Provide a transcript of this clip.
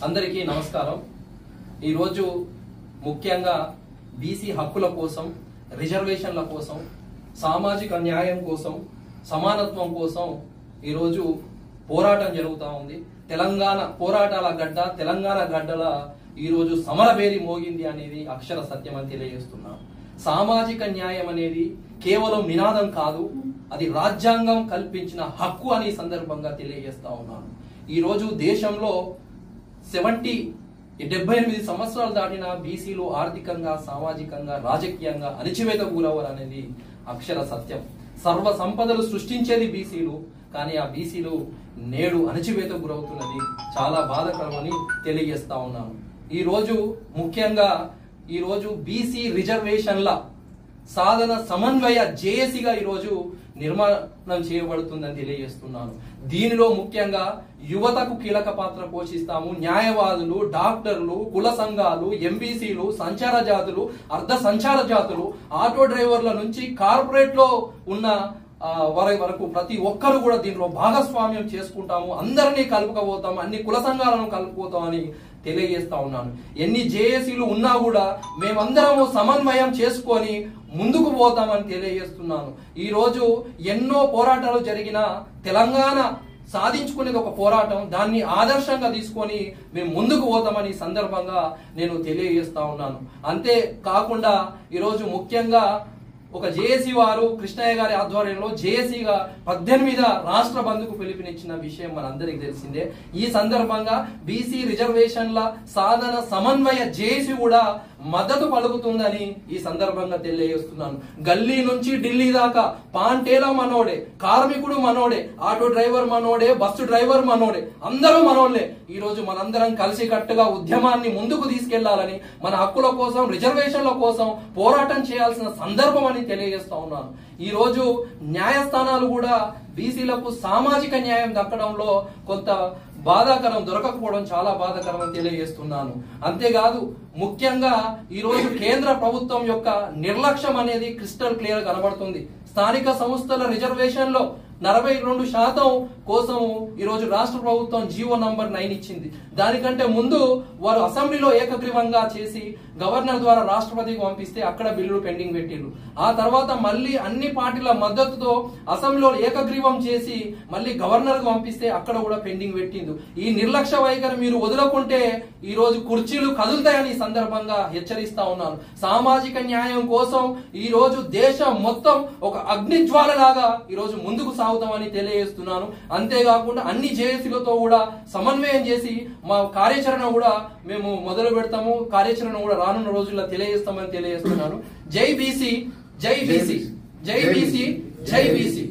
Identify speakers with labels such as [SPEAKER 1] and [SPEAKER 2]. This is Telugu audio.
[SPEAKER 1] అందరికీ నమస్కారం। ఈ రోజు ముఖ్యంగా బీసీ హక్కుల కోసం, రిజర్వేషన్ల కోసం, సామాజిక న్యాయం కోసం, సమానత్వం కోసం ఈ రోజు పోరాటం జరుగుతా ఉంది। తెలంగాణ పోరాటాల గడ్డ, తెలంగాణ గడ్డల ఈ రోజు సమరభేరి మోగింది అనేది అక్షర సత్యం అని తెలియజేస్తున్నాం। సామాజిక న్యాయం అనేది కేవలం నినాదం కాదు, అది రాజ్యాంగం కల్పించిన హక్కు అని సందర్భంగా తెలియజేస్తా ఉన్నాను। ఈ రోజు దేశంలో 78 సంవత్సరాలు దాటిన బీసీలు ఆర్థికంగా, సామాజికంగా, రాజకీయంగా అణచివేతకు గురవరు అనేది అక్షర సత్యం। సర్వ సంపదలు సృష్టించేది బీసీలు, కానీ ఆ బీసీలు నేడు అణచివేతకు గురవుతున్నది చాలా బాధాకరమని తెలియజేస్తా ఉన్నాను। ఈ రోజు ముఖ్యంగా ఈ రోజు బీసీ రిజర్వేషన్ల సాధన సమన్వయ జేఏసీగా ఈ రోజు నిర్మాణం చేయబడుతుందని తెలియజేస్తున్నాను। దీనిలో ముఖ్యంగా యువతకు కీలక పాత్ర పోషిస్తాము। న్యాయవాదులు, డాక్టర్లు, కుల సంఘాలు, ఎంబీసీలు, సంచార జాతులు, అర్ధ సంచార జాతులు, ఆటో డ్రైవర్ల నుంచి కార్పొరేట్ లో ఉన్న వరకు ప్రతి ఒక్కరు కూడా దీనిలో భాగస్వామ్యం చేసుకుంటాము। అందరినీ కలుపుకపోతాము, అన్ని కుల సంఘాలను కలుపుకోతామని తెలియజేస్తా ఉన్నాను। ఎన్ని జేఏసీలు ఉన్నా కూడా మేమందరము సమన్వయం చేసుకొని ముందుకు పోతామని తెలియజేస్తున్నాను। ఈ రోజు ఎన్నో పోరాటాలు జరిగిన తెలంగాణ సాధించుకునేది ఒక పోరాటం, దాన్ని ఆదర్శంగా తీసుకొని మేము ముందుకు పోతామని సందర్భంగా నేను తెలియజేస్తా ఉన్నాను। అంతే కాకుండా ఈరోజు ముఖ్యంగా ఒక జేఏసీ వారు కృష్ణయ్య గారి ఆధ్వర్యంలో జేఏసీగా 18 రాష్ట్ర బంద్కు పిలుపునిచ్చిన విషయం మనందరికీ తెలిసిందే। ఈ సందర్భంగా బీసీ రిజర్వేషన్ల సాధన సమన్వయ జేఏసీ కూడా మద్దతు పలుకుతుందని ఈ సందర్భంగా తెలియజేస్తున్నాను। గల్లీ నుంచి ఢిల్లీ దాకా పాంటేలా మనోడే, కార్మికుడు మనోడే, ఆటో డ్రైవర్ మనోడే, బస్సు డ్రైవర్ మనోడే, అందరూ మనోళ్లే। ఈ రోజు మనందరం కలిసి కట్టుగా ఉద్యమాన్ని ముందుకు తీసుకెళ్లాలని, మన హక్కుల కోసం, రిజర్వేషన్ల కోసం పోరాటం చేయాల్సిన సందర్భం అని తెలియజేస్తా ఉన్నాను। ఈ రోజు న్యాయస్థానాలు కూడా బీసీలకు సామాజిక న్యాయం దక్కడంలో కొంత బాధాకరం, దొరకకపోవడం చాలా బాధాకరం అని తెలియజేస్తున్నాను। అంతేకాదు ముఖ్యంగా ఈ రోజు కేంద్ర ప్రభుత్వం యొక్క నిర్లక్ష్యం అనేది క్రిస్టల్ క్లియర్ కనబడుతుంది। స్థానిక సంస్థల రిజర్వేషన్ లో 42% కోసం ఈ రోజు రాష్ట్ర ప్రభుత్వం జీవో నంబర్ 9 ఇచ్చింది। దానికంటే ముందు వారు అసెంబ్లీలో ఏకగ్రీవంగా చేసి గవర్నర్ ద్వారా రాష్ట్రపతికి పంపిస్తే అక్కడ బిల్లులు పెండింగ్ పెట్టిండ్రు। ఆ తర్వాత మళ్ళీ అన్ని పార్టీల మద్దతుతో అసెంబ్లీలో ఏకగ్రీవం చేసి మళ్ళీ గవర్నర్ కు పంపిస్తే అక్కడ కూడా పెండింగ్ పెట్టింది। ఈ నిర్లక్ష్య వైఖరి మీరు వదులుకుంటే ఈ రోజు కుర్చీలు కదులుతాయని ఈ సందర్భంగా హెచ్చరిస్తా ఉన్నాను। సామాజిక న్యాయం కోసం ఈ రోజు దేశం మొత్తం ఒక అగ్నిజ్వాల లాగా ఈ రోజు ముందుకు సాగుతామని తెలియజేస్తున్నాను। అంతేకాకుండా అన్ని జేఏసీలతో కూడా సమన్వయం చేసి మా కార్యాచరణ కూడా మేము మొదలు పెడతాము, కార్యాచరణ కూడా రానున్న రోజుల్లో తెలియజేస్తామని తెలియజేస్తున్నాను। జై బీసీ, జై బీసీ, జై బీసీ, జై బీసీ।